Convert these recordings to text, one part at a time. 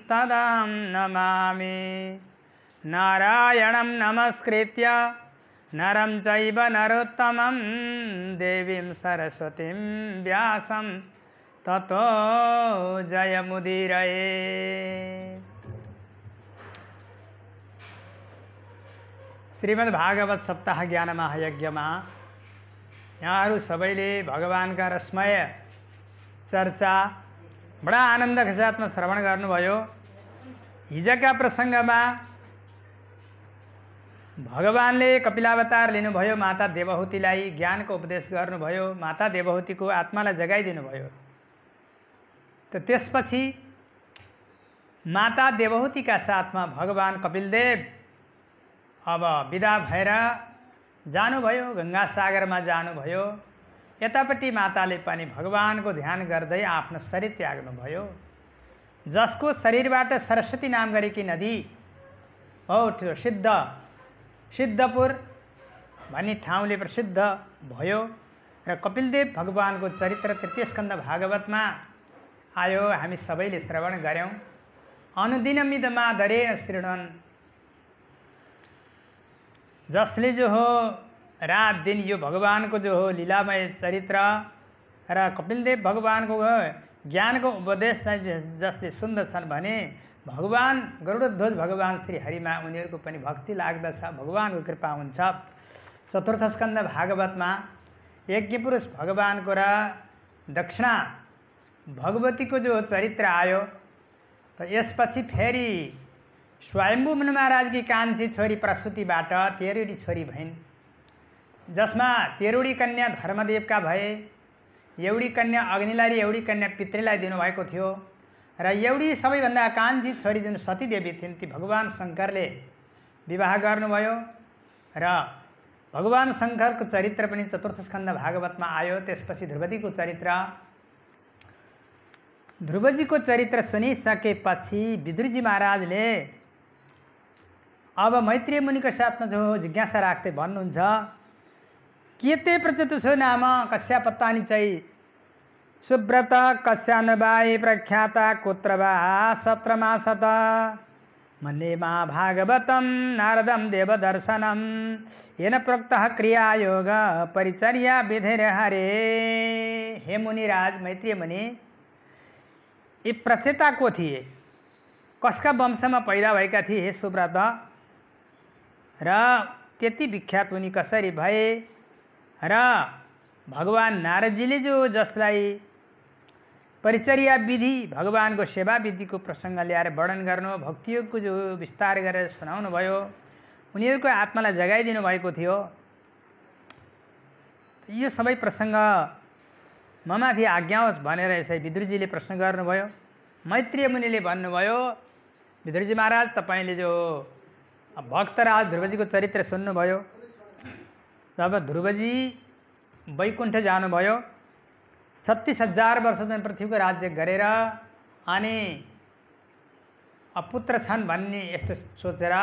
तदं नमामि। नारायणं नमस्कृत्य नरं चैव नरोत्तमं देवीं सरस्वतीं व्यासं ततो जयमुदीरये। श्रीमद् भागवत सप्ताह ज्ञान महायज्ञमा यहाँहरू सबैले भगवानका रसमय चर्चा बडा आनन्दका साथमा श्रवण गर्नुभयो। हिजोका प्रसङ्गमा भगवानले कपिलावतार लिनुभयो, माता देवहूतिलाई ज्ञानको उपदेश गर्नुभयो, माता देवहूतिको आत्मालाई जगाइदिनुभयो। त्यसपछि माता देवहूतिका साथमा भगवान कपिलदेव अब विदा भएर जानुभयो, गंगा सागरमा जानुभयो। यतापट्टि माताले पनि भगवानको ध्यान गर्दै आफ्नो शरीर त्याग्नुभयो। जसको शरीरबाट सरस्वती नाम गरेकी नदी बहुत सिद्धपुर भन्ने ठाउँले प्रसिद्ध भयो। र कपिलदेव भगवानको चरित्र तृतीय स्कन्द भागवतमा आयो, हामी सबैले श्रवण गर्यौं। अनुदिनमिदमादरेण शृण्वन्, जसले जो हो रात दिन यो भगवानको जो हो लीलामय चरित्र र कपिलदेव भगवानको ज्ञानको उपदेशलाई जसले सुन्दछन् भने भगवान गरुडध्वज भगवान श्री हरिमा उनीहरूको पनि भक्ति लाग्दछ, भगवानको कृपा हुन्छ। चतुर्थ स्कन्द भागवतमा यज्ञपुरुष भगवानको र दक्षिणा भगवतीको जो चरित्र आयो। त यसपछि फेरि स्वयम्भू मुनि महाराजकी कान्छी छोरी प्रसूतिबाट तेह्रौटी छोरी भइन्, जसमा तेह्रौटी कन्या धर्मदेवका भए, एउटी कन्या अग्निलाई, एउटी कन्या पितृलाई दिनुभएको थियो। र एउटी सबैभन्दा कान्छी छोरी जुन सतीदेवी थिइन्, ती भगवान शङ्करले विवाह गर्नुभयो। र भगवान शङ्करको चरित्र पनि चतुर्थ स्कन्द भागवतमा आयो। त्यसपछि ध्रुवजीको चरित्र सुनिसकेपछि विदुरजी महाराजले अब मैत्रेय मुनिको साथमा जो जिज्ञासा राख्दै भन्नुहुन्छ, कियते प्रचतुषो नाम कस्यापत्तानि चै सुव्रत कस्यानुबाई प्रख्याता कुत्र वा सत्रमासत मन्ये मा भागवतं नारदं देवदर्शनं येन प्रोक्तः क्रियायोग परिचर्या विधिर हरे। हे मुनिराज मैत्रेय मुनि, यी प्रचेता को थिए, कसका वंशमा पैदा भएका थिए हे सुव्रत, र त्यति विख्यात उनी कसरी भए, र भगवान नारदजीले जो जसलाई परिचर्या विधि भगवानको सेवा विधिको प्रसङ्ग ल्याएर वर्णन गर्नु, भक्तियोगको जो विस्तार गरेर सुनाउनु भयो, उनीहरूको आत्मालाई जगाइदिनु भएको थियो। यो सबै प्रसङ्ग ममाथि आज्ञा होस् भनेर यसै विदुरजीले प्रश्न गर्नुभयो। मैत्रेय मुनिले भन्नुभयो, विदुरजी महाराज तपाईले जो भक्तराज ध्रुवजीको चरित्र सुन्नुभयो, जब ध्रुवजी वैकुण्ठ जानुभयो, 36,000 वर्षसम्म पृथ्वीको राज्य गरेर अनि अपुत्र छन् भन्ने यस्तो सोचेर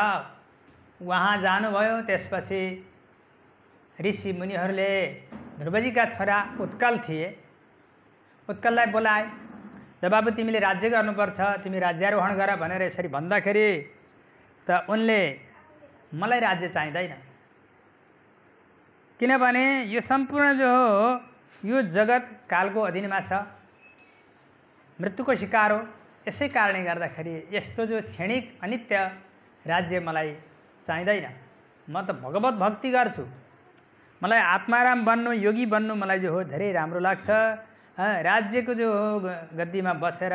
वहाँ जानुभयो। त्यसपछि ऋषि मुनिहरूले ध्रुवजीका छोरा उत्कल थिए, उत्कललाई बोलाए, जब अब तिमीले राज्य गर्नुपर्छ, तिमी राज्यारोहण गर भनेर यसरी भन्दाखेरि त उनले मलाई राज्य चाहिँदैन, किनभने यो सम्पूर्ण जो हो यो जगत कालको अधीनमा छ, मृत्युको शिकार हो। यसै कारणले गर्दाखेरि यस्तो जो क्षणिक अनित्य राज्य मलाई चाहिँदैन। म त भगवत भक्ति गर्छु, मलाई आत्माराम बन्नु, योगी बन्नु मलाई जो हो धेरै राम्रो लाग्छ। राज्यको जो हो गद्दीमा बसेर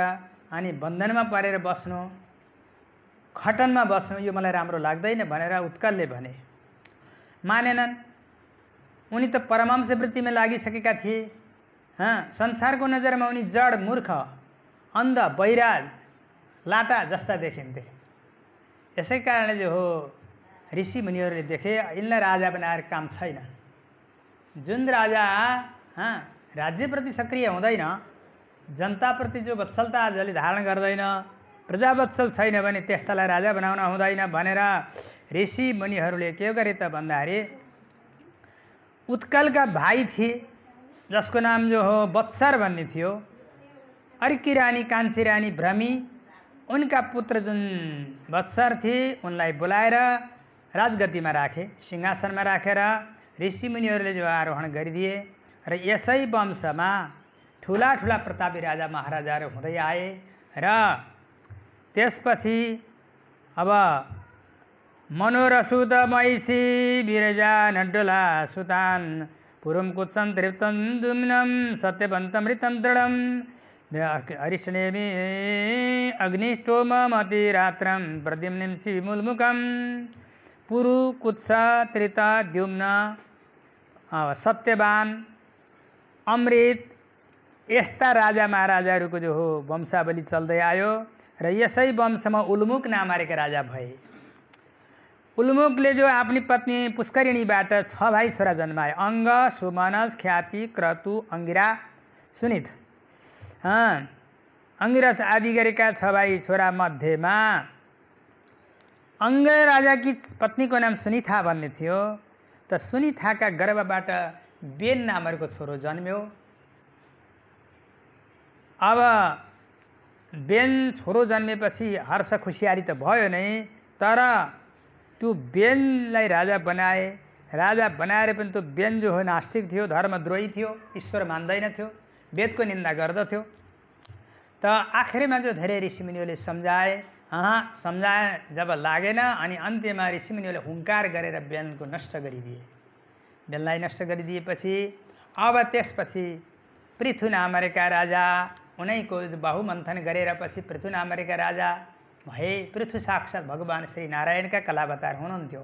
अनि बन्धनमा परेर बस्नु, खटनमा बस्नु यो मलाई राम्रो लाग्दैन भनेर उत्कलले भने। मानेनन्, उनी त परमहंस वृत्तिमा लागिसकेका थिए। संसारको नजरमा उनी जड, मूर्ख, अन्ध, बैराज, लाटा जस्ता देखिन्थे। यसै कारणले जो हो ऋषि मुनिहरूले देखे यिनलाई राजा बनाएर काम छैन। जुन राजा राज्यप्रति सक्रिय हुँदैन, जनताप्रति जो वत्सलता जसले धारण गर्दैन, प्रजावत्सल छैन भने त्यस्तालाई राजा बनाउन हुँदैन भनेर ऋषि मुनिहरूले के गरे त भन्दाखेरि उत्कलका भाइ थिए जसको नाम जो हो वत्सर भन्ने थियो, अर्की रानी कान्छी रानी भ्रमी उनका पुत्र जुन वत्सर थिए उनलाई बोलाएर राजगद्दीमा राखे, सिंहासनमा राखेर ऋषिमुनिहरूले जो आरोहण गरिदिए र यसै वंशमा ठुला ठुला प्रतापी राजा महाराजाहरू हुँदै आए र त्यसपछि अब मनोरसुत महिषी विरजा नड्डुला सुतान पुरुम कुत्सम तृप्तम दुम्नम सत्यवन्तमृतं दृढम हरिष्णेमि अग्निष्टोममति रात्रं प्रद्युम्निं शिविमुल्मुखं पुरु कुत्स त्रित द्युम्न सत्यवान अमृत यस्ता राजा महाराजाहरूको जो हो वंशावली चल्दै आयो र यसै वंशमा उल्मुख नामका राजा भए। उल्मुखले जो आफ्नी पत्नी पुष्करिणीबाट 6 भाइ छोरा जन्माए, अङ्ग, सुमनस, ख्याति, क्रतु, अंगिरा, सुनित। अंगिरस आदि गरेका 6 भाइ छोरा मध्येमा अंग राजाकी पत्नीको नाम सुनिथा भन्ने थियो। त सुनिथाका गर्भबाट बेन नामको छोरो जन्म्यो। अब बेन छोरो जन्मेपछि हर्ष खुसियारी त भयो नै, तर त्यो बेनलाई राजा बनाए। राजा बनाएर पनि त्यो बेन जो हो नास्तिक थियो, धर्मद्रोही थियो, ईश्वर मान्दैन थियो, वेदको निन्दा गर्दथ्यो। त आखिरमा जो धेरै ऋषिमुनिहरूले सम्झाए, सम्झाए जब लागेन अनि अन्त्यमा ऋषिमुनिहरूले हुङ्कार गरेर बेनको नष्ट गरिदिए। बेनलाई नष्ट गरिदिएपछि अब त्यसपछि पृथु नामका राजा, उनैको बहुमन्थन गरेर पछि पृथु नामका राजा भए। पृथु साक्षात् भगवान श्री नारायणका कलावतार हुनुहुन्थ्यो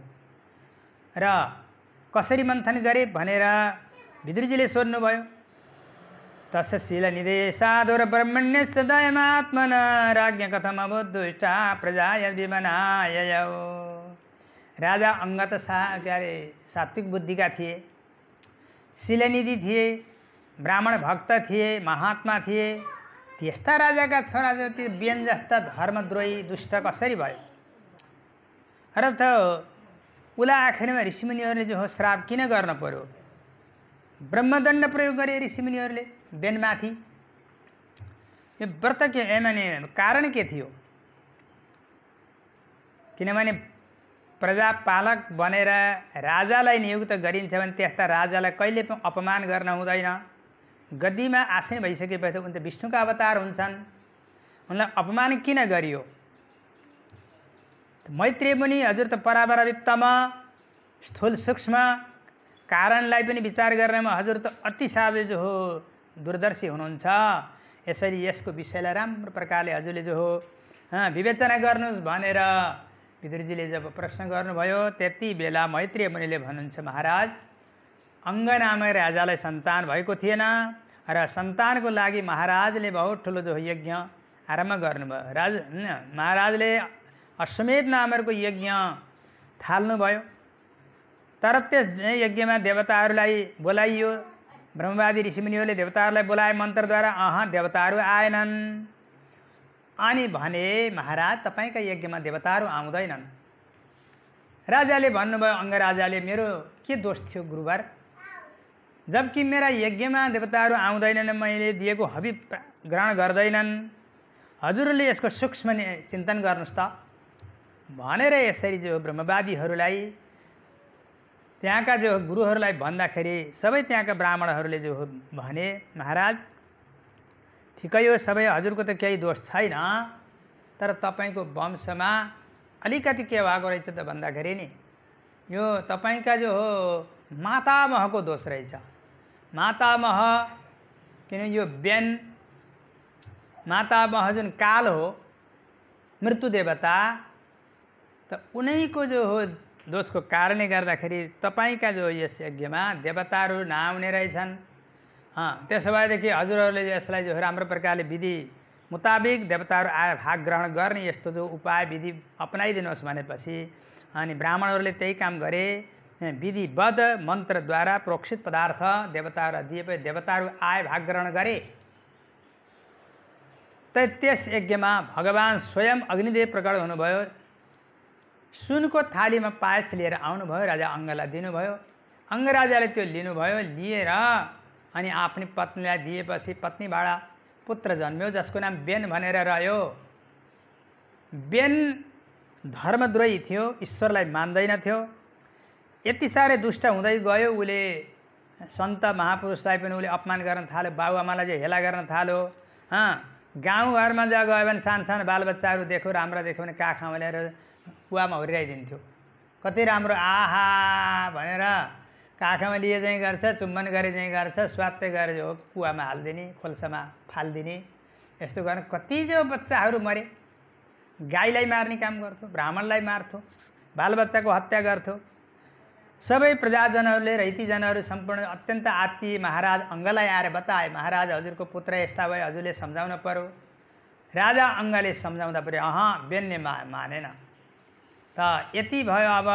र कसरी मन्थन गरे भनेर विदुरजीले सोध्नुभयो। तस्य शीलनिधे साधुर ब्रह्मण्य सदयमात्मन राज्ञ कथम अबुद्धुष्टा प्रजाय विमनाय। राजा अङ्गत सात्विक बुद्धिका थिए, शीलनिधि थिए, ब्राह्मण भक्त थिए, महात्मा थिए। त्यस्ता राजाका छोरा जो त्यो बेन जस्ता धर्मद्रोही दुष्ट कसरी भयो? र त उसलाई आखिरमा ऋषिमुनिहरूले जो हो श्राप किन गर्न पर्यो? ब्रह्मदण्ड प्रयोग गरे ऋषिमुनिहरूले बेनमाथि। यो व्रत के माने कारण के थियो? किनभने प्रजापालक बनेर राजालाई नियुक्त गरिन्छ भने त्यस्ता राजालाई कहिले पनि अपमान गर्न हुँदैन। गद्दीमा आसीन भइसकेपछि उनी त विष्णुका अवतार हुन्छन्, उनलाई अपमान किन गरियो? मैत्रेय मुनि हजुर त परावरवित्तम स्थूल सूक्ष्म कारणलाई पनि विचार गर्नमा हजुर त अति साह्रै जो हो दूरदर्शी हुनुहुन्छ। यसरी यसको विषयलाई राम्रो प्रकारले हजुरले जो हो विवेचना गर्नुहोस् भनेर विदुरजीले जब प्रश्न गर्नुभयो, त्यति बेला मैत्रेय मुनिले भन्नुहुन्छ, महाराज अङ्ग नामक राजालाई सन्तान भएको थिएन र सन्तानको लागि महाराजले बहुत ठुलो जो यज्ञ आरम्भ गर्नुभयो। महाराजले अश्वमेध नामको यज्ञ थाल्नुभयो। तर त्यस यज्ञमा देवताहरूलाई बोलाइयो। ब्रह्मवादी ऋषिमुनिहरूले देवताहरूलाई बोलाए मन्त्रद्वारा, देवताहरू आएनन्। अनि भने महाराज तपाईंका यज्ञमा देवताहरू आउँदैनन्। राजाले भन्नुभयो, अङ्गराजाले मेरो के दोष थियो गुरुवर? जबकि मेरा यज्ञमा देवताहरू आउँदैनन्, मैले दिएको हवि ग्रहण गर्दैनन्, हजुरले यसको सूक्ष्म चिन्तन गर्नुहोस् त भनेर यसरी जो ब्रह्मवादीहरूलाई त्यहाँका जो गुरुहरूलाई भन्दाखेरि सबै त्यहाँका ब्राह्मणहरूले जो भने, महाराज ठिकै हो, सबै हजुरको त केही दोष छैन, तर तपाईंको वंशमा अलिकति के भएको रहेछ त भन्दाखेरि नि यो तपाईंका जो हो मातामहको दोष रहेछ। मातामह किन यो बेन मातामह जुन काल हो मृत्यु देवता, त उनैको जो हो दोषको कारणले गर्दाखेरि तपाईंका जो यस यज्ञमा देवताहरू नआउने रहेछन्। त्यसो भएदेखि हजुरहरूले यसलाई जो राम्रो प्रकारले विधि मुताबिक देवताहरू आए भाग ग्रहण गर्ने यस्तो जो उपाय विधि अपनाइदिनुहोस् भनेपछि अनि ब्राह्मणहरूले त्यही काम गरे। विधिबद्ध मन्त्रद्वारा प्रोक्षित पदार्थ देवताहरूलाई दिएपछि देवताहरू आए भाग ग्रहण गरे। त्यस यज्ञमा भगवान स्वयं अग्निदेव प्रकट हुनुभयो। सुनको थालीमा पायस लिएर आउनुभयो, राजा अङ्गलाई दिनुभयो। अङ्गराजाले त्यो लिनुभयो, लिएर अनि आफ्नी पत्नीलाई दिएपछि पत्नीबाट पुत्र जन्म्यो जसको नाम बेन भनेर रह्यो। बेन धर्मद्रोही थियो, ईश्वरलाई मान्दैनथ्यो। यति साह्रै दुष्ट हुँदै गयो, उसले सन्त महापुरुषलाई पनि उसले अपमान गर्न थाल्यो, बाबुआमालाई चाहिँ हेला गर्न थाल्यो। गाउँघरमा जा गयो भने सानो बालबच्चाहरू देख्यो, राम्रो देख्यो भने काखमा ल्याएर कुवामा हुर्याइदिन्थ्यो। कति राम्रो आहा भनेर काखमा लिए चाहिँ गर्छ, चुम्बन गरे चाहिँ गर्छ, स्वात्तै गरे हो कुवामा हालिदिने, खोल्सामा फालिदिने। यस्तो गर्न कति जो बच्चाहरू मरे। गाईलाई मार्ने काम गर्थ्यो, ब्राह्मणलाई मार्थ्यो, बालबच्चाको हत्या गर्थ्यो। सबै प्रजाजनहरूले, रैतीजनहरू सम्पूर्ण अत्यन्त आत्तीय महाराज अङ्गलाई आएर बताए, महाराज हजुरको पुत्र यस्ता भए, हजुरले सम्झाउन पर्यो। राजा अङ्गले सम्झाउँदा पऱ्यो, बेनले मानेन। त यति भयो, अब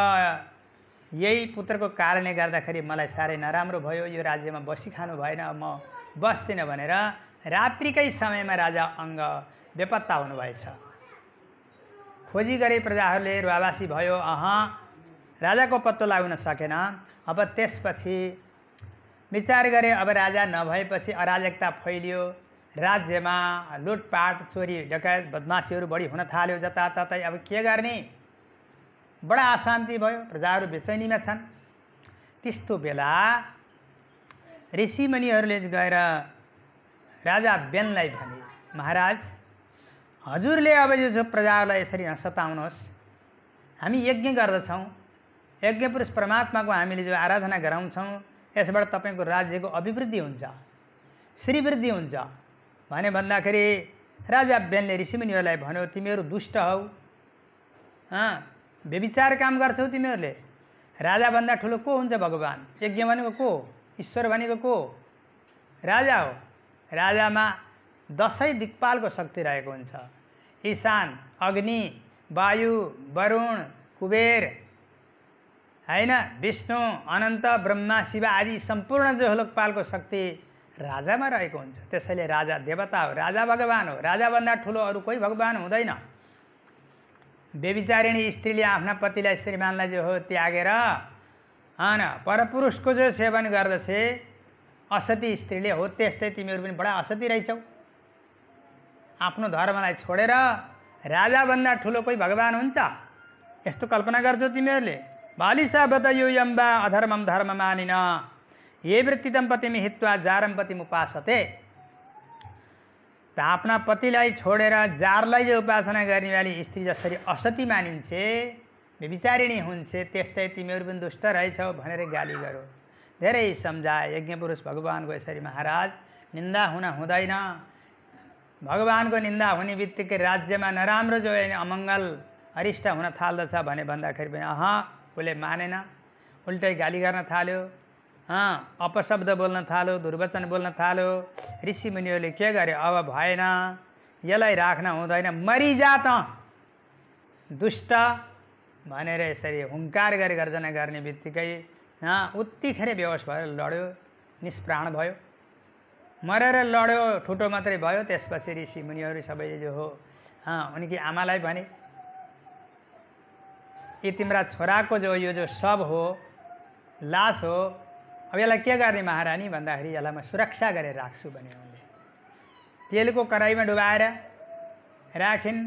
यही पुत्रको कारणले गर्दाखेरि मलाई साह्रै नराम्रो भयो, यो राज्यमा बसिखानु भएन, म बस्दिनँ भनेर रात्रिकै समयमा राजा अङ्ग बेपत्ता हुनुभएछ। खोजी गरे प्रजाहरूले, रुवावासी भयो, राजाको पत्तो लाग्न सकेन। अब त्यसपछि विचार गरे, अब राजा नभएपछि अराजकता फैलियो, राज्यमा लुटपाट, चोरी डकैत, बदमासीहरू बढी हुन थाल्यो जताततै। अब के गर्ने, बडा अशान्ति भयो, प्रजाहरू बेचैनीमा छन्। त्यस्तो बेला ऋषिमुनिहरूले गएर राजा बेनलाई भने, महाराज हजुरले अब यो प्रजाहरूलाई यसरी नसताउनुहोस्, हामी यज्ञ गर्दछौँ, यज्ञ पुरुष परमात्माको हामीले जो आराधना गराउँछौँ, यसबाट तपाईँको राज्यको अभिवृद्धि हुन्छ, श्रीवृद्धि हुन्छ भने भन्दाखेरि राजा बेनले ऋषिमुनिहरूलाई भन्यो, तिमीहरू दुष्ट हौ, व्यभिचार काम गर्छौ तिमीहरूले। राजाभन्दा ठुलो को हुन्छ? भगवान्। यज्ञ भनेको को? ईश्वर भनेको को? राजा हो। राजामा 10 दिक्पालको शक्ति रहेको हुन्छ। ईशान, अग्नि, वायु, वरुण, कुबेर, हैन, विष्णु, अनन्त, ब्रह्मा, शिव आदि सम्पूर्ण जो लोकपालको शक्ति राजामा रहेको हुन्छ। त्यसैले राजा देवता हो, राजा भगवान् हो। राजाभन्दा ठुलो अरू कोही भगवान् हुँदैन। व्यभिचारिणी स्त्रीले आफ्ना पतिलाई, श्रीमानलाई जो हो त्यागेर परपुरुषको जो सेवन गर्दछ, असती स्त्रीले हो, त्यस्तै तिमीहरू पनि बडा असती रहेछौ। आफ्नो धर्मलाई छोडेर राजाभन्दा ठुलो कोही भगवान् हुन्छ यस्तो कल्पना गर्छौ तिमीहरूले। बालिसा बतयो यम्बा अधर्मम धर्म मानिन ये वृत्तितम पतिमि हित्वा जारम पतिम उपासते। त आफ्ना पतिलाई छोडेर जारलाई जो उपासना गर्नेवाली स्त्री जसरी असती मानिन्छे, व्यभिचारिणी हुन्छ, त्यस्तै तिमीहरू पनि दुष्ट रहेछौ भनेर गाली गर्यो। धेरै सम्झाए। यज्ञपुरुष भगवानको यसरी महाराज निन्दा हुन हुँदैन। भगवानको निन्दा हुने बित्तिकै राज्यमा नराम्रो जो अमङ्गल अरिष्ट हुन थाल्दछ भने भन्दाखेरि पनि उसले मानेन, उल्टै गाली गर्न थाल्यो, अपशब्द बोल्न थाल्यो, दुर्वचन बोल्न थाल्यो। ऋषिमुनिहरूले के गरे, अब भएन, यसलाई राख्न हुँदैन, मरिजा त दुष्ट भनेर यसरी हुङ्कार गरी गर्जना गर्ने बित्तिकै उत्तिखेर बेहोस भएर लड्यो, निष्प्राण भयो, मरेर लड्यो, ठुटो मात्रै भयो। त्यसपछि ऋषिमुनिहरू सबैले जो हो उनकी आमालाई भने, यी तिम्रा छोराको जो यो जो शव हो, लास हो, अब यसलाई के गर्ने महारानी भन्दाखेरि यसलाई म सुरक्षा गरेर राख्छु भने उनले तेलको कराईमा डुबाएर राखिन्।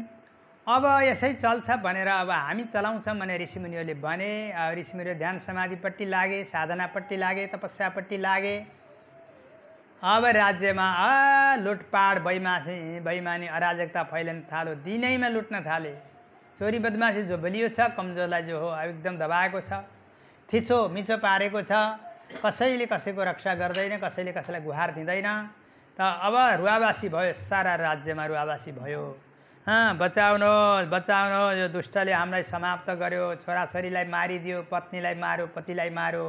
अब यसै चल्छ भनेर अब हामी चलाउँछौँ भने ऋषिमुनिहरूले भने। ऋषिमुनिहरू ध्यान समाधिपट्टि लागे, साधनापट्टि लागे, तपस्यापट्टि लागे। अब राज्यमा लुटपाट, बैमानी, अराजकता फैलन थाल्यो, दिनैमा लुट्न थाले। चोरी बदमासी जो बलियो छ, कमजोरलाई जो हो एकदम दबाएको छ, थिचो मिचो पारेको छ। कसैले कसैको रक्षा गर्दैन, कसैले कसैलाई गुहार दिँदैन। त अब रुवावासी भयो, सारा राज्यमा रुवावासी भयो। बचाउनुहोस्, बचाउनुहोस्, यो दुष्टले हामीलाई समाप्त गर्यो, छोराछोरीलाई मारिदियो, पत्नीलाई मार्यो, पतिलाई मार्यो,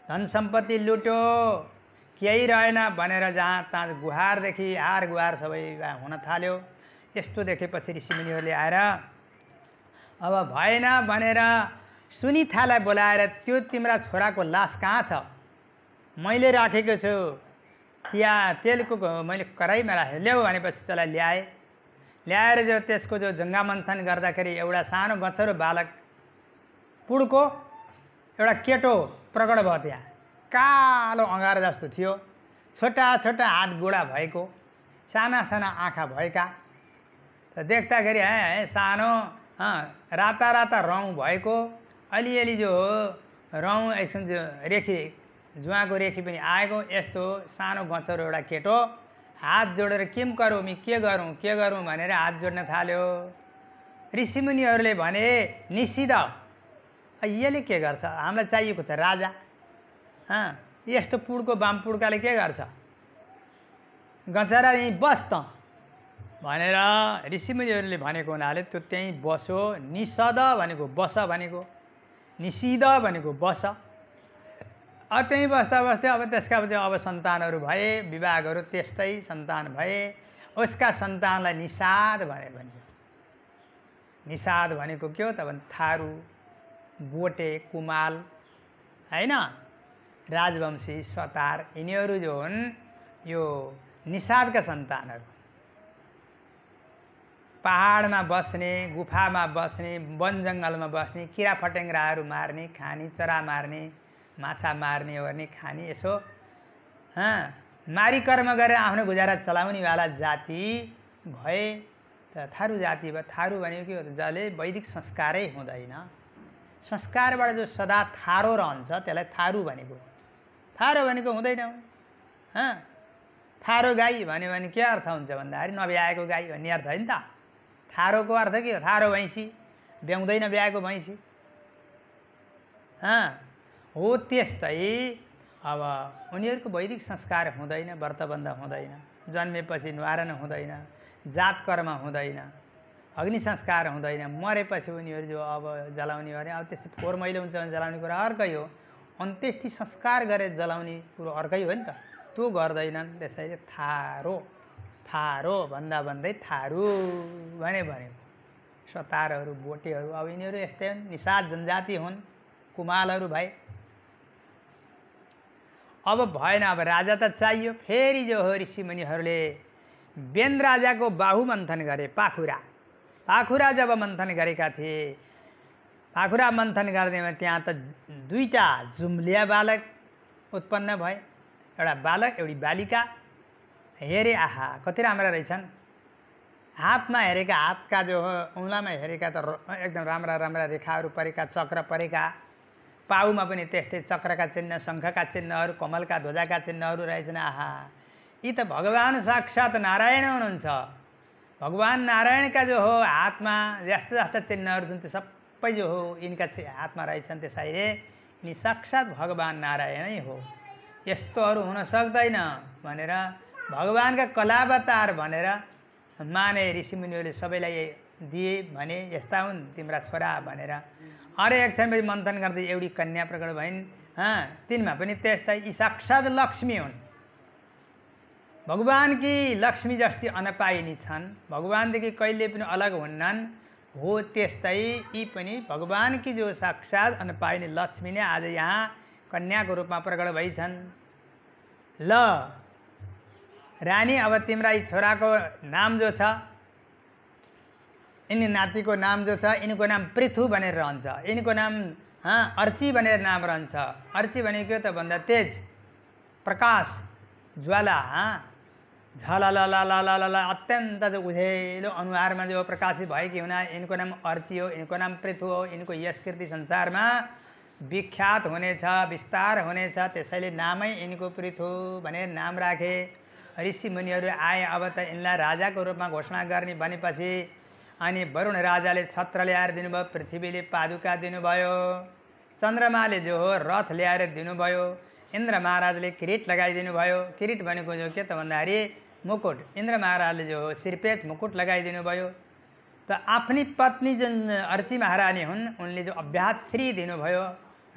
धन सम्पत्ति लुट्यो, केही रहेन भनेर जहाँ तहाँ गुहारदेखि हार गुहार सबै हुन थाल्यो। यस्तो देखेपछि ऋषिमुनिहरूले आएर अब भएन भनेर सुनिथालाई बोलाएर, त्यो तिम्रा छोराको लास कहाँ छ? मैले राखेको छु, त्यहाँ तेलको मैले कराईमा राखेँ, ल्याऊ भनेपछि त्यसलाई ल्याए। ल्याएर जो त्यसको जो जङ्गा मन्थन गर्दाखेरि एउटा सानो गछरो बालक पुडको एउटा केटो प्रकट भयो। त्यहाँ कालो अँगारो जस्तो थियो, छोटा छोटा हात गोडा भएको, साना साना आँखा भएका। देख्दाखेरि सानो राता राता रौँ भएको अलिअलि जो हो रौँ एकछिन रेखी जुवाको रेखी पनि आएको यस्तो सानो गँचरो एउटा केटो हात जोडेर किम गरौँ के गरौँ भनेर हात जोड्न थाल्यो। ऋषिमुनिहरूले भने निषिद्ध यसले के गर्छ, हामीलाई चाहिएको छ राजा, यस्तो पुड्को बामपुड्काले के गर्छ, गँचरा यहीँ बस त भनेर ऋषिमुनिहरूले भनेको हुनाले त्यो त्यहीँ बस्यो। निषद भनेको बस भनेको, निषिद्ध भनेको बस। त्यहीँ बस्दा बस्दै अब त्यसका पछि अब सन्तानहरू भए, विवाहहरू त्यस्तै सन्तान भए। उसका सन्तानलाई निषाद भने भनियो। निषाद भनेको के हो त भने थारू, बोटे, कुमाल हैन, राजवंशी, सतार, यिनीहरू जो हुन् यो निषादका सन्तानहरू। पहाडमा बस्ने, गुफामा बस्ने, वन जङ्गलमा बस्ने, किरा फटेङ्ग्राहरू मार्ने, खाने, चरा मार्ने, माछा मार्ने ओर्ने खाने, यसो मारी कर्म गरेर आफ्नो गुजारा चलाउनेवाला जाति भए त थारू जाति भयो। थारू भनेको के हो त जसले वैदिक संस्कारै हुँदैन, संस्कारबाट जो सदा थारो रहन्छ त्यसलाई थारू भनेको। थारो भनेको हुँदैन। थारो गाई भन्यो भने के अर्थ हुन्छ भन्दाखेरि नब्याएको गाई भन्ने अर्थ होइन त। थारोको अर्थ के हो, थारो भैँसी, ब्याउँदैन ब्याएको भैँसी हो। त्यस्तै अब उनीहरूको वैदिक संस्कार हुँदैन, व्रतबन्ध हुँदैन, जन्मेपछि न्वारन हुँदैन, जात कर्म हुँदैन, अग्नि संस्कार हुँदैन, मरेपछि उनीहरू जो अब जलाउने भने अब त्यस्तै फोहोर मैलो हुन्छ भने जलाउने कुरा अर्कै हो, अन्त्येष्टि संस्कार गरेर जलाउने कुरो अर्कै हो नि त, त्यो गर्दैनन्। त्यसैले थारो थारो भन्दा भन्दै थारू भनेको। सतारहरू, बोटेहरू अब यिनीहरू यस्तै हुन्, निषाद जनजाति हुन्, कुमालहरू भए। अब भएन, अब राजा त चाहियो। फेरि जो हो ऋषिमुनिहरूले बेन राजाको बाहु मन्थन गरे। पाखुरा जब मन्थन गरेका थिए, पाखुरा मन्थन गर्दैमा त्यहाँ त दुईटा जुम्लिया बालक उत्पन्न भए, एउटा बालक एउटी बालिका। हेरे आहा कति राम्रा रहेछन्, हातमा हेरेका, हातका जो हो औँलामा हेरेका त एकदम राम्रा राम्रा रेखाहरू परेका, चक्र परेका, पाउमा पनि त्यस्तै चक्रका चिन्ह, शङ्खका चिन्हहरू, कमलका ध्वजाका चिन्हहरू रहेछन्। आहा यी त भगवान् साक्षात् नारायण हुनुहुन्छ। भगवान् नारायणका जो हो हातमा जस्ता जस्ता चिन्हहरू छन् त्यो सबै जो हो यिनका हातमा रहेछन्। त्यसैले यिनी साक्षात् भगवान् नारायणै हो, यस्तोहरू हुन सक्दैन भनेर भगवान्का कलावतार भनेर माने ऋषिमुनिहरूले सबैलाई दिए। भने यस्ता हुन् तिम्रा छोरा भनेर। अरे एकछिनपछि मन्थन गर्दै एउटी कन्या प्रकट भइन्। तिनमा पनि त्यस्तै, यी साक्षात् लक्ष्मी हुन्, भगवान्की लक्ष्मी जस्ती अनपाइनी छन्, भगवान्देखि कहिले पनि अलग हुन्नन् हो। त्यस्तै यी पनि भगवान्की जो साक्षात् अनपाइनी लक्ष्मी नै आज यहाँ कन्याको रूपमा प्रकट भइछन्। ल रानी, अब तिम्रा यी छोराको नाम जो छ, यिनी नातिको नाम जो छ, यिनको नाम पृथु भनेर रहन्छ, यिनको नाम अर्ची भनेर नाम रहन्छ। अर्ची भनेको के त भन्दा तेज, प्रकाश, ज्वाला, झलललललल अत्यन्त जो उज्यालो अनुहारमा जो प्रकाशित भएकी हुना, यिनको नाम अर्ची हो, यिनको नाम पृथु हो। यिनको यश कीर्ति संसारमा विख्यात हुनेछ, विस्तार हुनेछ। त्यसैले नामै यिनको पृथु भनेर नाम राखे। ऋषि मुनिहरू आए। अब त यिनलाई राजाको रूपमा घोषणा गर्ने भनेपछि अनि वरुण राजाले छत्र ल्याएर दिनुभयो, पृथ्वीले पादुका दिनुभयो, चन्द्रमाले जो हो रथ ल्याएर दिनुभयो, इन्द्र महाराजले किरीट लगाइदिनु भयो। किरीट भनेको जो के त भन्दाखेरि मुकुट, इन्द्र महाराजले जो हो सिरपेच मुकुट लगाइदिनु भयो। त आफ्नी पत्नी जुन अर्ची महारानी हुन् उनले जो अभ्यात श्री दिनुभयो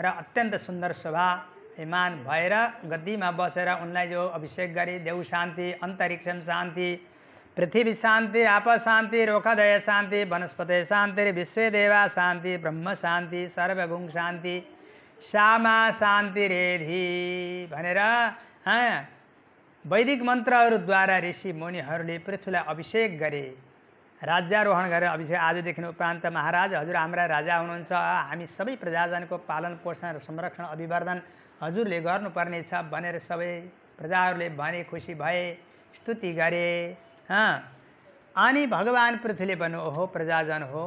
र अत्यन्त सुन्दर शोभायमान भएर गद्दीमा बसेर उनलाई जो अभिषेक गरी देव शान्ति, अन्तरिक्षम शान्ति, पृथ्वी शान्ति, आप शान्ति, रोखदय शान्ति, वनस्पति शान्ति, विश्वदेवा शान्ति, ब्रह्म शान्ति, सर्वगुण शान्ति, श्यामा शान्ति रेधि भनेर वैदिक मन्त्रहरूद्वारा ऋषि मुनिहरूले पृथ्वीलाई अभिषेक गरे, राज्यारोहण गरेर अभिषेक। आजदेखि उपरान्त महाराज हजुर हाम्रा राजा हुनुहुन्छ, हामी सबै प्रजाजनको पालन पोषण र संरक्षण अभिवर्धन हजुरले गर्नुपर्नेछ भनेर सबै प्रजाहरूले भने, खुसी भए, स्तुति गरे। अनि भगवान पृथ्वीले भन्नु ओहो प्रजाजन हो,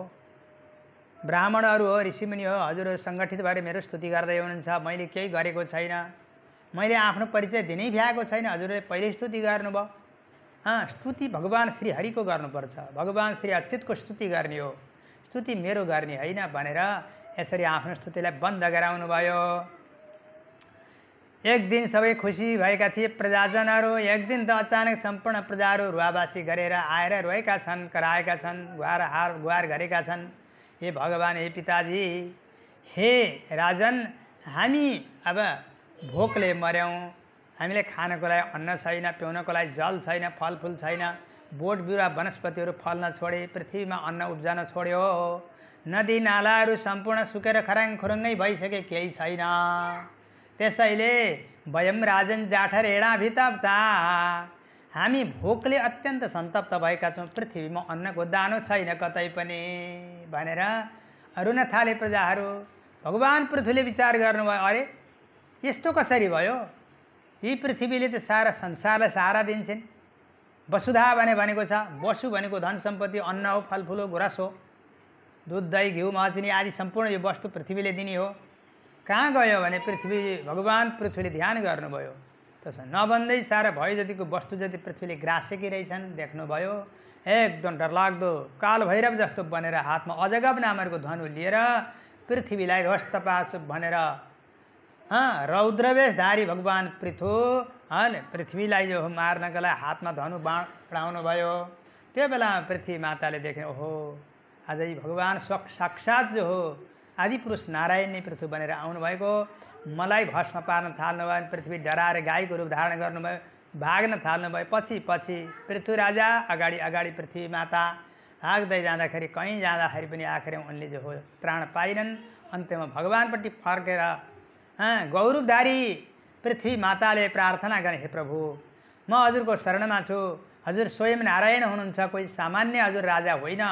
ब्राह्मणहरू हो, ऋषिमुनि हो, हजुरहरू सङ्गठित भएर मेरो स्तुति गर्दै हुनुहुन्छ। मैले केही गरेको छैन, मैले आफ्नो परिचय दिनै भ्याएको छैन, हजुरले पहिले स्तुति गर्नुभयो। स्तुति भगवान श्री हरिको गर्नुपर्छ, भगवान श्री अच्युतको स्तुति गर्ने हो, स्तुति मेरो गर्ने होइन भनेर यसरी आफ्नो स्तुतिलाई बन्द गराउनु भयो। एक दिन सबै खुसी भएका थिए प्रजाजनहरू। एक दिन त अचानक सम्पूर्ण प्रजाहरू रुवाबासी गरेर आएर रोएका छन्, कराएका छन्, गुहार गरेका छन्। हे भगवान, हे पिताजी, हे राजन, हामी अब भोकले मर्यौँ, हामीले खानको लागि अन्न छैन, पिउनको लागि जल छैन, फलफुल छैन, बोट बिरुवा वनस्पतिहरू फल्न छोडे, पृथ्वीमा अन्न उब्जन छोड्यो, नदी नालाहरू सम्पूर्ण सुकेर खराङ खुरुङ्गै भइसके, केही छैन। त्यसैले वयम राजन जाठर एडा भितप्ता, हामी भोकले अत्यन्त सन्तप्त भएका छौँ, पृथ्वीमा अन्नको दानो छैन कतै पनि भनेर रुन थाले प्रजाहरू। भगवान पृथ्वीले विचार गर्नुभयो, अरे यस्तो कसरी भयो? यी पृथ्वीले त सारा संसारलाई सहारा दिन्छन्। वसुधा भनेको छ, वसु भनेको धन सम्पत्ति, अन्न हो, फलफुल हो, गुरस हो, दुध दही घिउ मह चिनी आदि सम्पूर्ण यो वस्तु पृथ्वीले दिने हो। कहाँ गयो भने पृथ्वी, भगवान पृथ्वीले ध्यान गर्नुभयो, त्यसो नभन्दै सारा भयो जतिको वस्तु जति पृथ्वीले ग्रासेकी रहेछन् देख्नुभयो। एकदम डरलाग्दो काल भैरव जस्तो बनेर हातमा अजगब नामको धनु लिएर पृथ्वीलाई ध्वस्त पार्छु भनेर रौद्रवेशधारी भगवान पृथ्वीलाई जो मार्नका लागि हातमा धनु बढाउनु भयो। त्यो बेलामा पृथ्वी माताले देख्ने, ओहो आज यी भगवान साक्षात जो हो आदिपुरुष नारायण नै पृथ्वी बनेर आउनुभएको, मलाई भस्म पार्न थाल्नुभयो। पृथ्वी डराएर गाईको रूप धारण गर्नुभयो, भाग्न थाल्नुभयो। पछि पछि पृथ्वी राजा, अगाडि अगाडि पृथ्वी माता भाग्दै जाँदाखेरि कहीँ जाँदाखेरि पनि आखिर उनले जो हो प्राण पाइनन्। अन्त्यमा भगवानपट्टि फर्केर गौरवधारी पृथ्वी माताले प्रार्थना गरे, हे प्रभु, म हजुरको शरणमा छु, हजुर स्वयं नारायण हुनुहुन्छ, कोही सामान्य हजुर राजा होइन।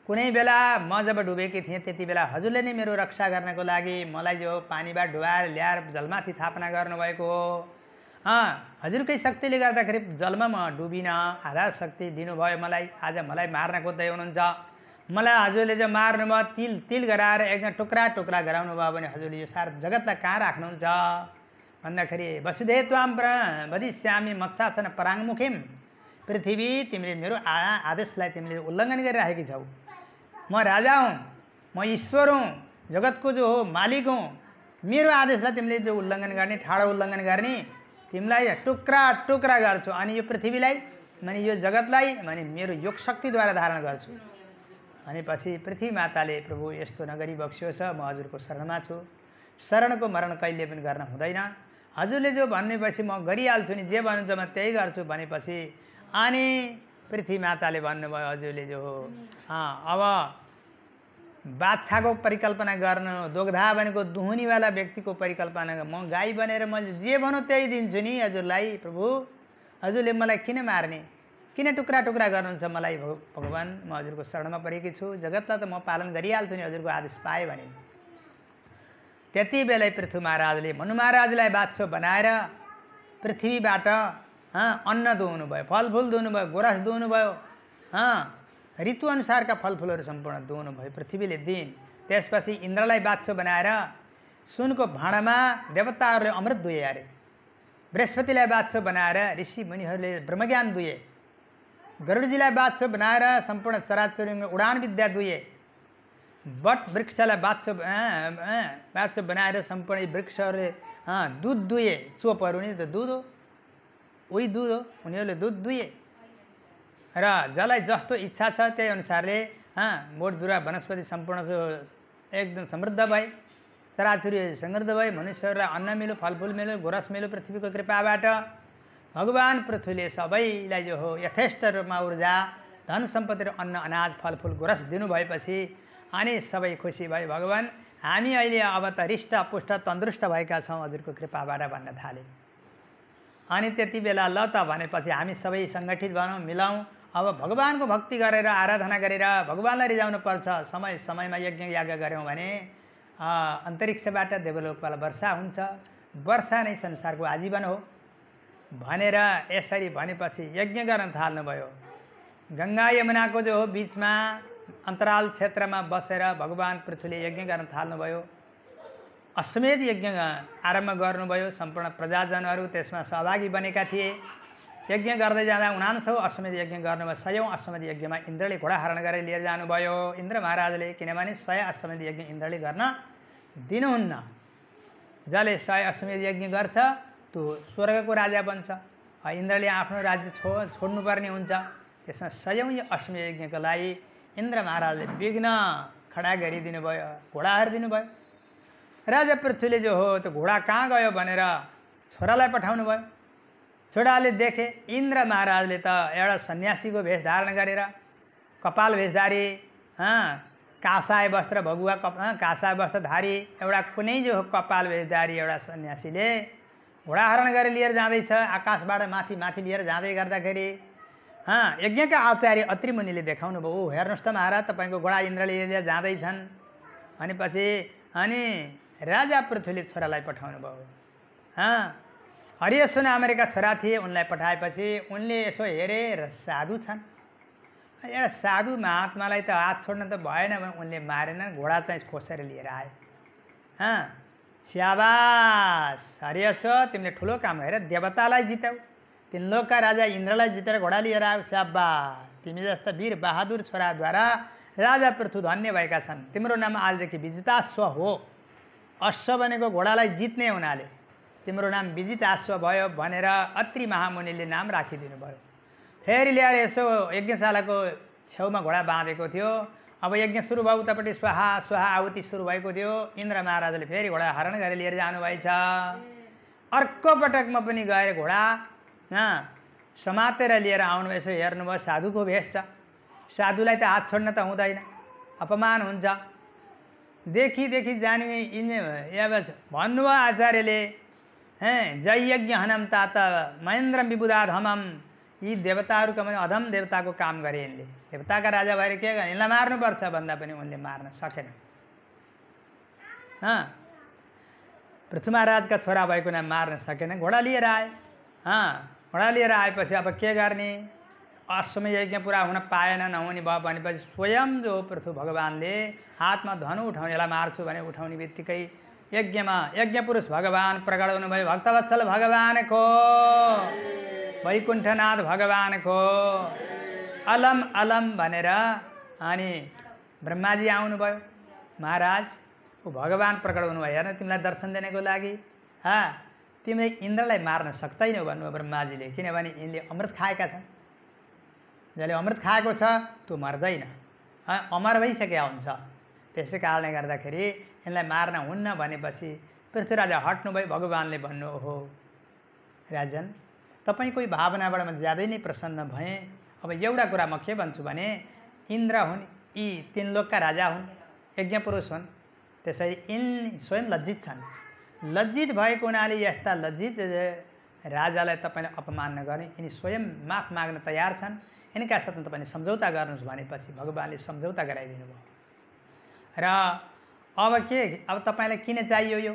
कुनै बेला म जब डुबेकी थिएँ त्यति बेला हजुरले नै मेरो रक्षा गर्नको लागि मलाई जो पानीबाट डुबाएर ल्याएर जलमाथि थापना गर्नुभएको हो। हजुरकै शक्तिले गर्दाखेरि जलमा म डुबिनँ, आधार शक्ति दिनुभयो मलाई। आज मलाई मार्न खोज्दै हुनुहुन्छ, मलाई हजुरले जो मार्नुभयो, तिल तिल गराएर एकदम टुक्रा टुक्रा गराउनु भयो भने हजुरले यो सारा जगतलाई कहाँ राख्नुहुन्छ भन्दाखेरि, वसुधे त्वाम वदिष्यामि मत्स्यासन पराङ्मुखीम, पृथ्वी तिमीले मेरो आदेशलाई तिमीले उल्लङ्घन गरिराखेकी छौ। म राजा हुँ, म ईश्वर हुँ, जगतको जो हो मालिक हुँ, मेरो आदेशलाई तिमीले जो उल्लङ्घन गर्ने, ठाडो उल्लङ्घन गर्ने, तिमीलाई टुक्रा टुक्रा गर्छु। अनि यो पृथ्वीलाई माने यो जगतलाई माने मेरो योग शक्तिद्वारा धारण गर्छु। भनेपछि पृथ्वी माताले, प्रभु यस्तो नगरी बक्सियोस्, म हजुरको शरणमा छु, शरणको मरण कहिले पनि गर्न हुँदैन, हजुरले जो भन्नेपछि म गरिहाल्छु नि, जे भन्नुहुन्छ म त्यही गर्छु भनेपछि अनि पृथ्वी माताले भन्नुभयो, हजुरले जो हो अब बाछाको परिकल्पना गर्नु, दोग्धा भनेको दुहुनीवाला व्यक्तिको परिकल्पना, म गाई बनेर म जे भनौँ त्यही दिन्छु नि हजुरलाई। प्रभु हजुरले मलाई किन मार्ने, किन टुक्रा टुक्रा गर्नुहुन्छ मलाई? भगवान, म हजुरको शरणमा परेकी छु, जगतलाई त म पालन गरिहाल्छु नि हजुरको आदेश पाएँ भने। त्यति बेलै पृथ्वी महाराजले मनु महाराजलाई बादशाह बनाएर पृथ्वीबाट अन्न दुहुनु भयो, फलफुल दुहुनु भयो, गोरस दुहुनु भयो, ऋतु अनुसारका फलफुलहरू सम्पूर्ण दुहुनु भयो पृथ्वीले दिन। त्यसपछि इन्द्रलाई बादशाह बनाएर सुनको भाँडामा देवताहरूले अमृत दुए अरे, बृहस्पतिलाई बादशाह बनाएर ऋषि मुनिहरूले ब्रह्मज्ञान दुए, गरुडजीलाई बादशाह बनाएर सम्पूर्ण चराचुरुङ्गी उडान विद्या दुए, बट वृक्षलाई बादशाह बनाएर सम्पूर्ण वृक्षहरूले दुध दुए, चोपहरू नि त दुध हो, उही दुध हो, उनीहरूले दुध दुए। र जसलाई जस्तो इच्छा छ त्यही अनुसारले बोट बिरुवा वनस्पति सम्पूर्ण एकदम समृद्ध भए, चराचुरी समृद्ध भए, मनुष्यहरूलाई अन्न मिल्यो, फलफुल मिल्यो, गोरस मिल्यो। पृथ्वीको कृपाबाट भगवान पृथ्वीले सबैलाई जो हो यथेष्ट रूपमा ऊर्जा, धन सम्पत्ति र अन्न अनाज फलफुल गोरस दिनुभएपछि अनि सबै खुसी भए। भगवान, हामी अहिले अब त हृष्ट पुष्ट तन्दुरुस्त भएका छौँ हजुरको कृपाबाट भन्न थाले। अनि त्यति बेला ल त भनेपछि हामी सबै सङ्गठित भनौँ, मिलाउँ, अब भगवानको भक्ति गरेर आराधना गरेर भगवानलाई रिझाउनु पर्छ। समय समयमा यज्ञ याग गऱ्यौँ भने अन्तरिक्षबाट देवलोकबाट वर्षा हुन्छ, वर्षा नै संसारको आजीवन हो भनेर यसरी भनेपछि यज्ञ गर्न थाल्नुभयो। गंगा यमुनाको जो हो बीचमा अन्तराल क्षेत्रमा बसेर भगवान पृथ्वीले यज्ञ गर्न थाल्नुभयो। अश्वमेध यज्ञ आरम्भ गर्नुभयो। सम्पूर्ण प्रजाजनहरू त्यसमा सहभागी बनेका थिए। यज्ञ गर्दै जाँदा 49औं अश्वमेध यज्ञ गर्नुभयो। 100औं अश्वमेध यज्ञमा इन्द्रले घोडा हरण गरेर लिएर जानुभयो। इन्द्र महाराजले, किनभने 100 अश्वमेध यज्ञ इन्द्रले गर्न दिनुहुन्न। जसले 100 अश्वमेध यज्ञ गर्छ त्यो स्वर्गको राजा बन्छ। इन्द्रले आफ्नो राज्य छोड्नुपर्ने हुन्छ। त्यसमा 100औं अश्वमेध यज्ञको लागि इन्द्र महाराजले विघ्न खडा गरिदिनु भयो, घोडाहरू दिनुभयो। राजा पृथ्वीले जो हो त्यो घोडा कहाँ गयो भनेर छोरालाई पठाउनु भयो। छोराले देखे इन्द्र महाराजले त एउटा सन्यासीको भेष धारण गरेर, कपाल भेषधारी, कासाय वस्त्र भगुवा कासाय वस्त्रधारी एउटा कुनै जो कपाल भेषधारी एउटा सन्यासीले घोडा हरण गरेर लिएर जाँदैछ। आकाशबाट माथि माथि लिएर जाँदै गर्दाखेरि यज्ञका आचार्य अत्रि मुनिले देखाउनु भयो, ओ हेर्नुहोस् त महाराज, तपाईँको घोडा इन्द्रले लिएर जाँदैछन्। भनेपछि अनि राजा पृथ्वीले छोरालाई पठाउनु भयो। हरियश्व नामका छोरा थिए। उनलाई पठाएपछि उनले यसो हेरे र साधु छन्। एउटा साधु महात्मालाई त हात छोड्न त भएन भने उनले मारेनन्, घोडा चाहिँ खोसेर लिएर आए। स्याबास हरियश्व, तिमीले ठुलो काम गरेर देवतालाई जित्यौ, तीन लोकका राजा इन्द्रलाई जितेर घोडा लिएर आयो। स्याबास, तिमी जस्ता वीर बहादुर छोराद्वारा राजा पृथ्वी धन्य भएका छन्। तिम्रो नाम आजदेखि विजिताश्व हो। अश्व भनेको घोडालाई जित्ने हुनाले तिम्रो नाम विजिताश्व भयो भनेर अत्रि महामुनिले नाम राखिदिनु भयो। फेरि ल्याएर यसो यज्ञशालाको छेउमा घोडा बाँधेको थियो। अब यज्ञ सुरु भयो, उतापट्टि स्वाहा स्वाहा आहुति सुरु भएको थियो। इन्द्र महाराजले फेरि घोडा हरण गरेर लिएर जानुभएछ। अर्को पटकमा पनि गएर घोडा समातेर लिएर आउनुभयो। यसो हेर्नुभयो, साधुको भेष छ। साधुलाई त हात छोड्न त हुँदैन, अपमान हुन्छ। देखि जाने भन्नुभयो आचार्यले, जय यज्ञ हनम तात महेन्द्र विबुधाद हमम। यी देवताहरूको पनि अधम देवताको काम गरे यिनले। देवताका राजा भएर के गर्ने, यिनलाई मार्नुपर्छ भन्दा पनि उनले मार्न सकेन। पृथ्वी महाराजका छोरा भएको नाम मार्न सकेन। घोडा लिएर आए। घोडा लिएर आएपछि अब के गर्ने, अश्वमेध यज्ञ पुरा हुन पाएन, नहुने भयो भनेपछि स्वयं जो पृथ्वी भगवानले हातमा धनु उठाउनेलाई मार्छु भने उठाउने बित्तिकै यज्ञमा यज्ञ पुरुष भगवान प्रकट हुनुभयो। भक्तवत्सल भगवानको, वैकुण्ठनाथ भगवानको अलम अलम भनेर अनि ब्रह्माजी आउनुभयो। महाराज, ऊ भगवान प्रकट हुनुभयो, हेर्न तिमीलाई दर्शन दिनको लागि। तिमीले इन्द्रलाई मार्न सक्दैनौ भन्नुभयो ब्रह्माजीले, किनभने यिनले अमृत खाएका छन्। जसले अमृत खाएको छ त्यो मर्दैन, अमर भइसकेका हुन्छ। त्यसै कारणले गर्दाखेरि यिनलाई मार्न हुन्न भनेपछि पृथ्वी राजा हट्नुभयो। भगवानले भन्नु, ओहो राजन, तपाईँको भावनाबाट म ज्यादै नै प्रसन्न भएँ। अब एउटा कुरा म के भन्छु भने, इन्द्र हुन्, यी तीन लोकका राजा हुन्, यज्ञ पुरुष हुन्। त्यसैले यिनी स्वयं लज्जित छन्। लज्जित भएको हुनाले यस्ता लज्जित राजालाई तपाईँले अपमान नगर्ने, यिनी स्वयं माफ माग्न तयार छन्। यिनका साथमा तपाईँले सम्झौता गर्नुहोस् भनेपछि भगवानले सम्झौता गराइदिनु भयो। र अब के, अब तपाईँलाई किन चाहियो यो?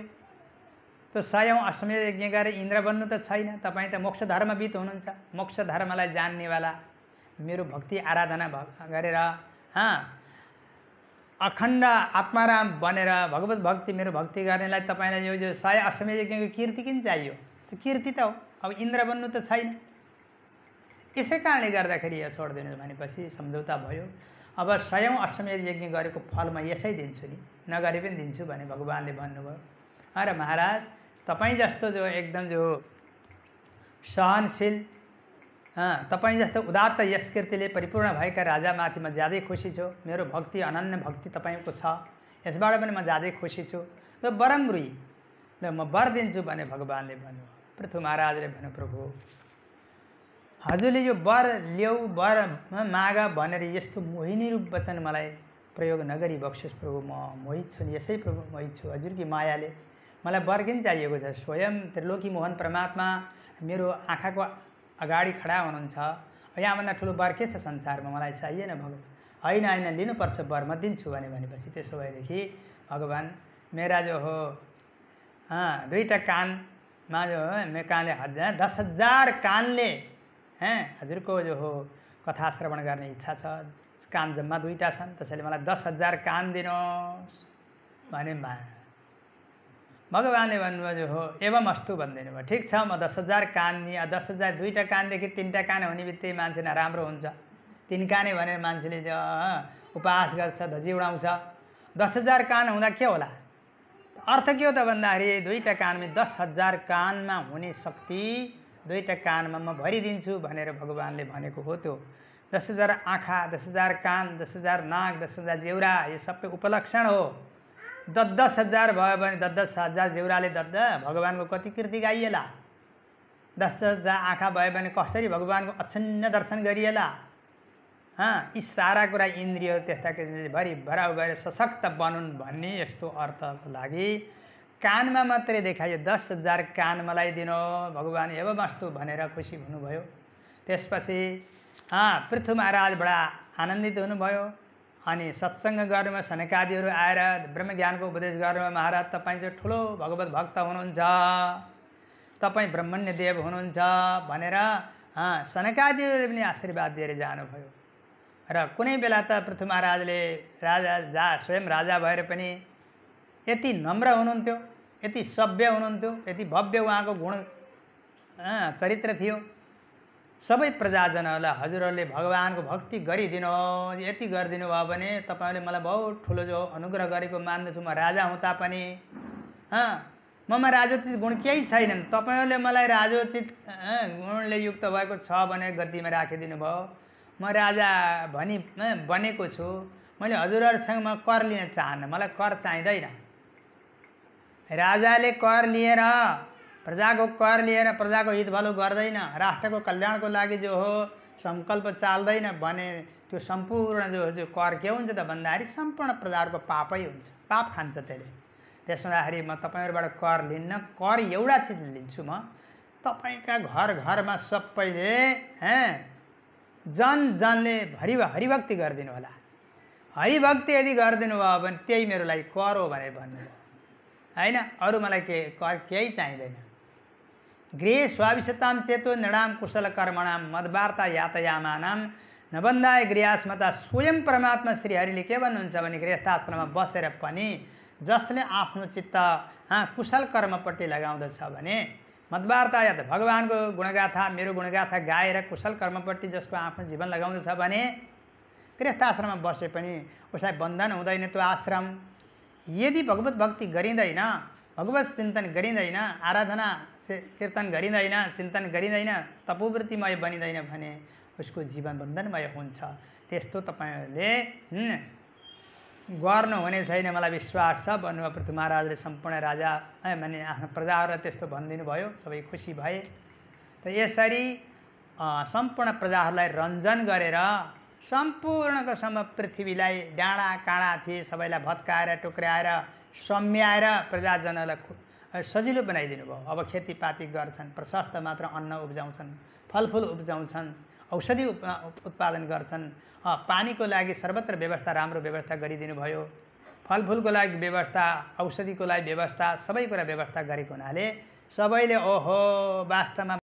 त्यो 100औं अश्वमेध यज्ञ गरेर इन्द्र बन्नु त छैन। तपाईँ त मोक्ष धर्मविद हुनुहुन्छ। मोक्ष धर्मलाई जान्नेवाला, मेरो भक्ति आराधना गरेर अखण्ड आत्माराम बनेर भगवत भक्ति, मेरो भक्ति गर्नेलाई तपाईँलाई यो 100 अश्वमेध यज्ञको कीर्ति किन चाहियो? त्यो कीर्ति त हो, अब इन्द्र बन्नु त छैन। यसै कारणले गर्दाखेरि यो छोडिदिनु भनेपछि सम्झौता भयो। अब 100औं अश्वमेध यज्ञ गरेको फल म यसै दिन्छु नि, नगरे पनि दिन्छु भने भगवानले भन्नुभयो। अरे महाराज, तपाईँ जस्तो जो एकदम जो सहनशील, तपाईँ जस्तो उदात्त यस कीर्तिले परिपूर्ण भएका राजामाथि म ज्यादै खुसी छु। मेरो भक्ति, अनन्य भक्ति तपाईँको छ, यसबाट पनि म ज्यादै खुसी छु। र वरम रुई, ल म वर दिन्छु भने भगवानले भन्नु। पृथ्वी महाराजले भन्नु, प्रभु हजुरले यो वर ल्याऊ, वर माग भनेर यस्तो मोहिनी रूप वचन मलाई प्रयोग नगरी बक्सियोस् प्रभु। म मोहित छु नि, यसै प्रभु मोहित छु। हजुरकी मायाले मलाई वर किन चाहिएको छ? स्वयं त्रिलोकी मोहन परमात्मा मेरो आँखाको अगाडि खडा हुनुहुन्छ। यहाँभन्दा ठुलो वर के छ संसारमा? मलाई चाहिएन भगवान। होइन होइन, लिनुपर्छ वर, म दिन्छु भनेपछि त्यसो भएदेखि भगवान मेरा जो हो दुईटा कानमा जो हो, मेरो कानले 10,000 कानले हजुरको जो हो कथा श्रवण गर्ने इच्छा छ। कान जम्मा 2टा छन्, त्यसैले मलाई 10,000 कान दिनुहोस् भने भगवानले भन्नुभयो हो एवं अस्तु भनिदिनु भयो। ठिक छ, म 10,000 कान नि 10,000 2टा कानदेखि 3टा कान हुने बित्तिकै मान्छे नराम्रो हुन्छ। 3 काने भनेर मान्छेले उपवास गर्छ, धजी उडाउँछ। 10,000 कान हुँदा के होला? अर्थ के हो त भन्दाखेरि 2टा कानमा 10,000 कानमा हुने शक्ति 2टा कानमा म भरिदिन्छु भनेर भगवानले भनेको हो। त्यो 10,000 आँखा, 10,000 कान, 10,000 नाक, 10,000 जेउरा यो सबै उपलक्षण हो। 10,000 भयो भने 10,000 जेउराले भगवानको कति कृति गाइएला। 10,000 आँखा भयो भने कसरी भगवानको अक्षुण्ण दर्शन गरिएला। यी सारा कुरा इन्द्रिय त्यस्ता भरि भराउ भएर सशक्त बनुन् भन्ने यस्तो अर्थको लागि कानमा मात्रै देखाइयो। 10,000 कान मलाई दिनु भगवान एवं वस्तु भनेर खुसी हुनुभयो। त्यसपछि पृथु महाराज बडा आनन्दित हुनुभयो। अनि सत्सङ्ग गर्नुमा सनकादिहरू आएर ब्रह्मज्ञानको उपदेश गर्नुमा महाराज तपाईँ चाहिँ ठुलो भगवत भक्त हुनुहुन्छ, तपाईँ ब्रह्मण्य देव हुनुहुन्छ भनेर सनकादिहरूले पनि आशीर्वाद दिएर जानुभयो। र कुनै बेला त पृथु महाराजले स्वयं राजा भएर पनि यति नम्र हुनुहुन्थ्यो, यति सभ्य हुनुहुन्थ्यो, यति भव्य उहाँको गुण चरित्र थियो। सबै प्रजाजनहरूलाई हजुरहरूले भगवानको भक्ति गरिदिनु, यति गरिदिनु भयो भने तपाईँले मलाई बहुत ठुलो जो अनुग्रह गरेको मान्दछु। म राजा हुँ तापनि ममा राजोचित गुण केही छैनन्, तपाईँहरूले मलाई राजोचित गुणले युक्त भएको छ भने गद्दीमा राखिदिनु भयो। म राजा बनेको छु, मैले हजुरहरूसँग म कर लिन चाहन्न, मलाई कर चाहिँदैन। राजाले कर लिएर प्रजाको कर लिएर प्रजाको हित भलो गर्दैन, राष्ट्रको कल्याणको लागि जो हो सङ्कल्प चाल्दैन भने त्यो सम्पूर्ण जो कर के हुन्छ त भन्दाखेरि सम्पूर्ण प्रजाहरूको पापै हुन्छ, पाप खान्छ त्यसले। त्यसो हुँदाखेरि म तपाईँहरूबाट कर लिन्न, कर एउटा चिज लिन्छु म, तपाईँका घर घरमा सबैले जनले हरिभक्ति गरिदिनु होला। हरिभक्ति यदि गरिदिनु भयो भने त्यही मेरो लागि कर हो भनेर भन्नुभयो होइन। अरू मलाई कर केही चाहिँदैन। गृहे स्वाभिषताम चेतो नृणाम कुशल कर्मणाम मदवार्ता यातयामानाम नबन्धाय गृहास्मता। स्वयं परमात्मा श्रीहरिले के भन्नुहुन्छ भने गृहस्थाश्रममा बसेर पनि जसले आफ्नो चित्त कुशल कर्मपट्टि लगाउँदछ भने मदवार्ता यात भगवानको गुणगाथा मेरो गुणगाथा गाएर कुशल कर्मपट्टि जसको आफ्नो जीवन लगाउँदछ भने गृहस्थाश्रममा बसे पनि उसलाई बन्धन हुँदैन त्यो आश्रम। यदि भगवत भक्ति गरिँदैन, भगवत चिन्तन गरिँदैन, आराधना कीर्तन गरिँदैन, चिन्तन गरिँदैन, तपोवृत्तिमय बनिँदैन भने उसको जीवन बन्धनमय हुन्छ। त्यस्तो तपाईँहरूले गर्नुहुने छैन, मलाई विश्वास छ भन्नुभयो पृथु महाराजले। सम्पूर्ण राजा माने आफ्नो प्रजाहरूलाई त्यस्तो भनिदिनु भयो, सबै खुसी भए। त यसरी सम्पूर्ण प्रजाहरूलाई रञ्जन गरेर सम्पूर्णको सम्म पृथ्वीलाई डाँडा काँडा थिए सबैलाई भत्काएर टुक्राएर सम्याएर प्रजाजनलाई सजिलो बनाइदिनु भयो। अब खेतीपाती गर्छन्, प्रशस्त मात्र अन्न उब्जाउँछन्, फलफुल उब्जाउँछन्, औषधि उत्पादन गर्छन्, पानीको लागि सर्वत्र व्यवस्था राम्रो व्यवस्था गरिदिनु भयो, फलफुलको लागि व्यवस्था, औषधिको लागि व्यवस्था, सबै कुरा व्यवस्था गरेको हुनाले सबैले ओहो वास्तवमा